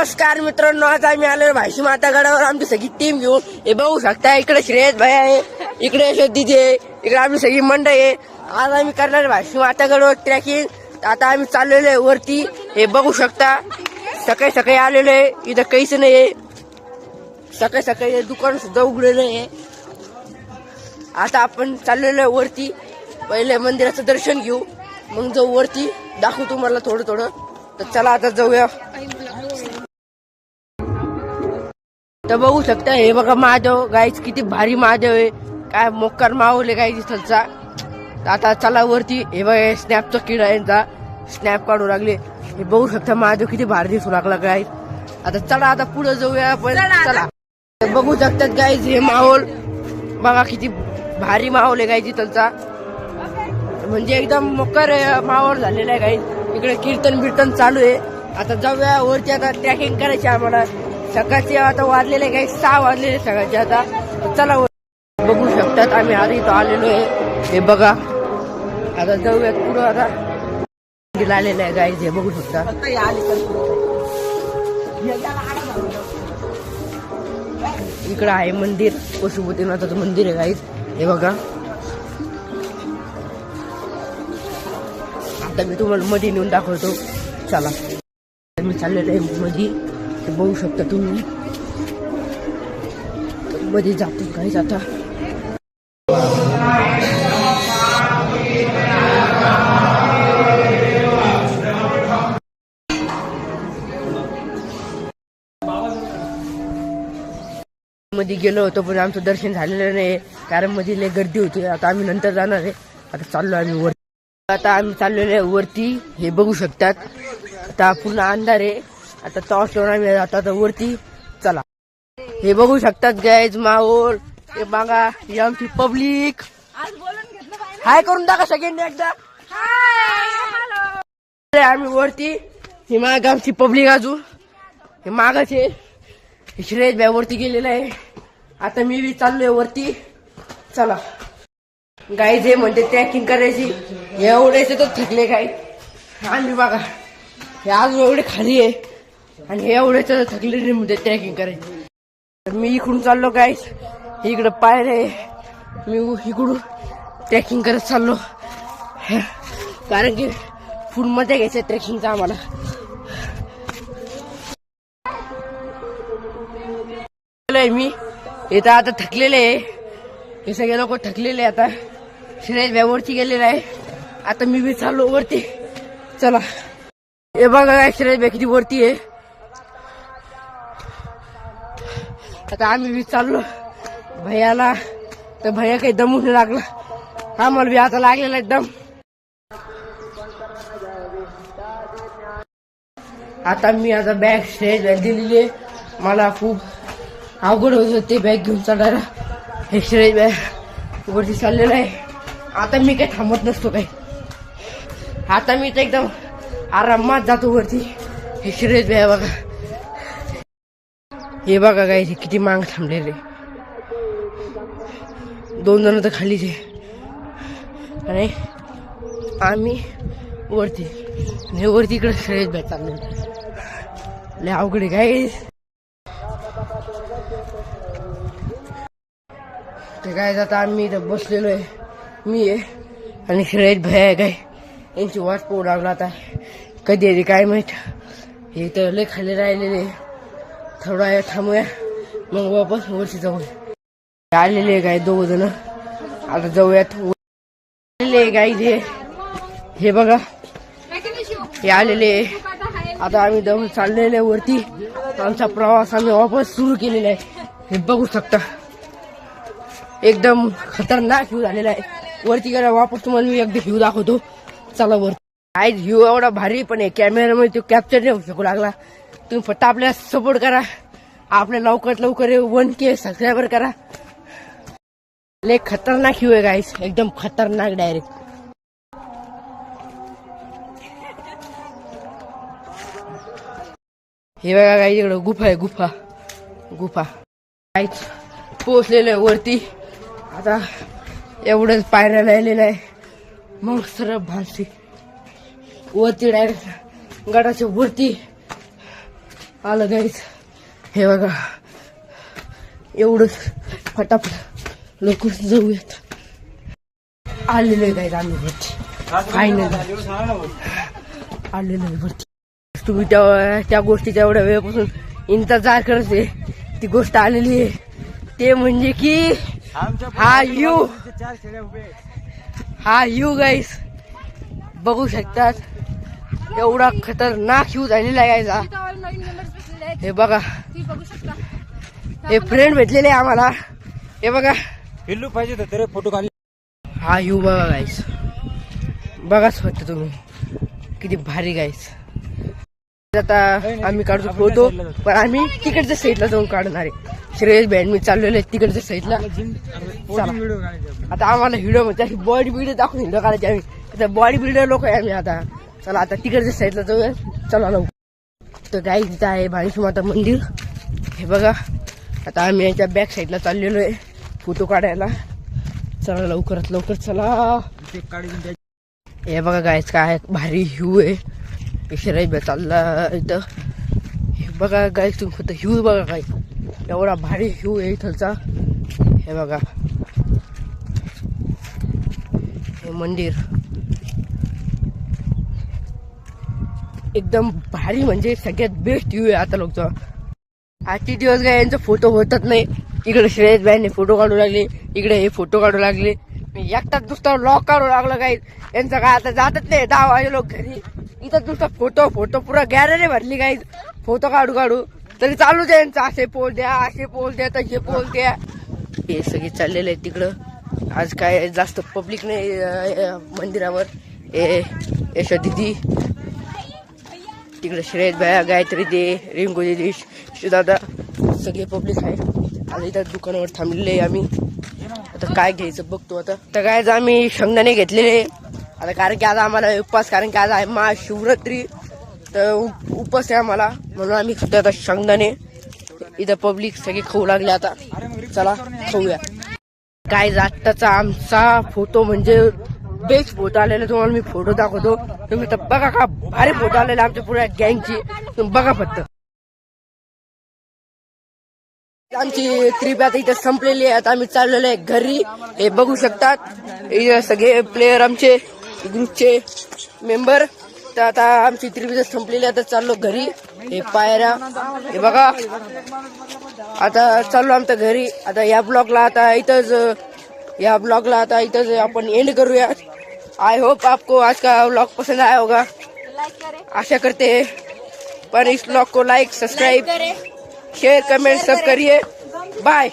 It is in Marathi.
नमस्कार मित्रांनो, आज आम्ही आलो भाषी मातागडावर आमची सगळी टीम घेऊन. हे बघू शकता, इकडे श्रेयस भाई आहे, इकडे यशोदीदी आहे, इकडे आमची सगळी मंडळी आहे. आज आम्ही करणार भाषी मातागडावर ट्रॅकिंग. आता आम्ही चाललेलो आहे वरती. हे बघू शकता, सकाळी सकाळी आलेलो आहे. इथं काहीच नाही, सकाळी सकाळी दुकान सुद्धा उघडलेलं आहे. आता आपण चाललेलो आहे वरती. पहिले मंदिराचं दर्शन घेऊ, मग जाऊ वरती. दाखवू तुम्हाला थोडं थोडं. तर चला आता जाऊया. तर बघू शकता, हे बघा महादेव गाईच, किती भारी महादेव आहे. काय मोक्कार मावले गाई तिथलचा. आता चला वरती. हे बघा स्नॅपचा किडा यांचा स्नॅप काढू लागले. हे बघू शकता महादेव किती भारी दिसू लागला गाई. आता चला आता पुढे जाऊया आपण. चला बघू शकतात गाईज, हे माहोल बघा किती भारी माहोल आहे गाई तिथलचा. म्हणजे एकदम मोक्कार माहोल झालेला आहे गाई. इकडे कीर्तन बिर्तन चालू आहे. आता जाऊया वरती. आता ट्रॅकिंग करायची आम्हाला. सकाळचे आता वाजलेले काही 6 वाजलेले सकाळचे. आता चला बघू शकतात आम्ही आता इथं आलेलो आहे. हे बघा, आता जाऊयात पुढं. आता आलेलं आहे गाईज, हे बघू शकता. इकडं आहे मंदिर, पशुपतीनाथाचं मंदिर आहे गाईज. हे बघा, आता मी तुम्हाला मध्ये नेऊन दाखवतो. चला मी चाललेलो आहे मध्ये. बघू शकता तुम्ही, मध्ये जातो काहीच. आता मध्ये गेलो होतो, पण आमचं दर्शन झालेलं नाही, कारण मध्ये लय गर्दी होती. आता आम्ही नंतर जाणार आहे. आता चाललो आम्ही वरती. आता आम्ही चाललेलो आहे वरती. हे बघू शकतात, आता पूर्ण अंधार आहे. आता टॉर्च लावून आम्ही आता वरती. चला हे बघू शकतात गाईज माहोल. हे बघा, ही आमची पब्लिक. हाय करून टाका सगळ्यांनी एकदा. आम्ही वरती. ही माग आमची पब्लिक. अजून हे मागाचे श्रेयस भाई वरती गेलेला आहे. आता मी बी चाललोय वरती. चला गाईज, हे म्हणते ट्रॅकिंग करायची. एवढेच तर थकले गाई. आणि बघा, हे अजून एवढे खाली आहे, आणि हे एवढेच थकले नाही म्हणते ट्रॅकिंग करायची. मी इकडून चाललो गाईज. इकडं पायरे, मी इकडून ट्रॅकिंग करत चाललो, कारण की फुल मजा घ्यायचं ट्रेकिंगचा आम्हाला. मी इथं आता थकलेले आहे. हे सगळे लोक थकलेले आता. श्रेयस भाई वरती गेलेला आहे. आता मी बी चाललो वरती. चला हे बघा काय, श्रेयस भाई किती वरती आहे. आता आम्ही बी चाललो. भैयाला तर भैया काही दमून लागला. आम्हाला बी आता लागलेला एकदम. आता मी आता बॅग श्रेयस भाई दिलेली आहे. मला खूप अवघड होत होते बॅग घेऊन चालायला. हे श्रेयस भाई वरती चाललेलं आहे. आता मी काही थांबत नसतो काही. आता मी तर एकदम आरामात जातो वरती. हे श्रेयस भाई बघा, हे बघा काय किती मांग थांबलेले. 2 जण तर खालीच आहे, आणि आम्ही वरती. हे वरती इकडे श्रेयस भाई चालले. लय अवघड आहे काय. ते काय, आता आम्ही इथं बसलेलो आहे. मी आहे आणि श्रेयस भाई आहे काय. यांची वाट पाहू लागला. आता कधी येते काय माहित. हे तर लय खाली राहिलेले. थोडा वेळ थांबूया, मग वापस वरती जाऊया. आलेले काय 2 जण. आता जाऊयात. आलेले गाई जे, हे बघा, हे आलेले. आता आम्ही जाऊन चाललेले वरती. आमचा प्रवास आम्ही वापस सुरू केलेला आहे. हे बघू शकता, एकदम खतरनाक व्ह्यू झालेला आहे. वरती गेला वापस तुम्हाला मी एकदा व्ह्यू दाखवतो. चला वरती. काय व्ह्यू एवढा भारी, पण आहे कॅमेरामध्ये तो कॅप्चर नाही होऊ शकू लागला. तुम्ही फक्त आपल्याला सपोर्ट करा. आपल्या लवकरात लवकर 1K सबस्क्रायबर करा. लय खतरनाक व्ह्यू आहे गाईस, एकदम खतरनाक डायरेक्ट. हे बघा गाईस, इकडं गुफा आहे. गुफा गाईस पोहोचलेलं आहे वरती. आता एवढंच पायऱ्या राहिलेलं आहे. मग सरळ भालती वरती डायरेक्ट गडाच्या वरती. आलं गाईस. हे बघा एवढंच फटाफट लवकर जाऊयात. आलेलो आहे गाईस आम्ही वरती. फायनल आलेलो आहे वरती. तुम्ही त्या गोष्टीच्या एवढ्या वेळापासून इंतजार करत आहे ती गोष्ट आलेली आहे. ते म्हणजे की हा यू गाईस बघू शकतात. एवढा खतरनाक यू झालेला आहे गाईस. हे बघा हे फ्रेंड भेटलेले आहे आम्हाला. हे बघा पिल्लू पाहिजे तर फोटो काढले. हा यू बघा गाईस. बघाच फक्त तुम्ही किती भारी गाईस. आता आम्ही काढतो फोटो पण आम्ही तिकडच्या साईडला जाऊन काढणार आहे. श्रेयस बँड मी चाललेलो आहे तिकडच्या साईडला. आता आम्हाला व्हिडिओ म्हणजे बॉडी बिल्डर दाखवून व्हिडिओ काढायचे आम्ही. आता बॉडी बिल्डर लोक आहे आम्ही. आता चला आता तिकडच्या साईडला जाऊया. चला लवकर. तर गाईस इथं आहे भाणेश्वरी माता मंदिर. हे बघा आता आम्ही याच्या बॅक साईडला चाललेलो आहे फोटो काढायला. चला लवकरात लवकर चला. हे बघा गाईस काय भारी व्ह्यू आहे. श्रेयस बॅ चालला इथं. हे बघा गाईस तुम्ही फक्त व्ह्यू बघा काय एवढा भारी व्ह्यू आहे इथलचा. हे बघा हे मंदिर एकदम भारी म्हणजे सगळ्यात बेस्ट व्ह्यू आहे आता लोकचा. आजचे दिवस काय यांचा फोटो होतच नाही. इकडे श्रेयस बॅनने फोटो काढू लागले इकडे हे फोटो काढू लागले. मी एकटाच दुसरा लॉक काढू लागलो काय. यांचं काय आता जातच नाही 10 वाजे लोक घरी. इथं नुसतं फोटो फोटो पुरा गॅलरी भरली काही फोटो काढू काढू तरी चालूच आहे यांचं. असे पोल द्या असे पोल द्या तसे पोल द्या. हे सगळे चाललेले आहेत तिकडं. आज काय जास्त पब्लिक नाही मंदिरावर. यशा दिदी तिकडे श्रेयस भाया गायत्री दे रिंकू दिदी दादा सगळे पब्लिक आहे. आता इथं दुकानावर थांबलेले आम्ही. आता काय घ्यायचं बघतो. आता काय आम्ही शेंगदाणे घेतलेले आता कारण की आता आम्हाला उपवास कारण की आज आहे महाशिवरात्री तर उपवास आहे आम्हाला म्हणून आम्ही खातो आता शेंगदाणे. इथं पब्लिक सगळे खाऊ लागले. आता चला खाऊया. काय आत्ताचा आमचा फोटो म्हणजे बेस्ट फोटो आलेला तुम्हाला मी फोटो दाखवतो. तुम्ही तर बघा का भारी फोटो आलेला आमच्या पुऱ्या गँगची. तुम्ही बघा फक्त. आमची ट्रिप आता इथं संपलेली आहे. आता आम्ही चाललेलो आहे घरी. हे बघू शकतात इथं सगळे प्लेयर आमचे ग्रुपचे मेंबर. तर आता आमची ट्रिप इथं संपलेली आहे. आता चाललो घरी. हे पायऱ्या हे बघा आता चाललो आमच्या घरी. आता या ब्लॉगला आता इथंच आपण एंड करूया. आई होप आपको आज का व्लॉग पसंद आया होगा आशा करते हैं. पर इस व्लॉग को लाइक सब्सक्राइब शेयर कमेंट सब करिए. बाय.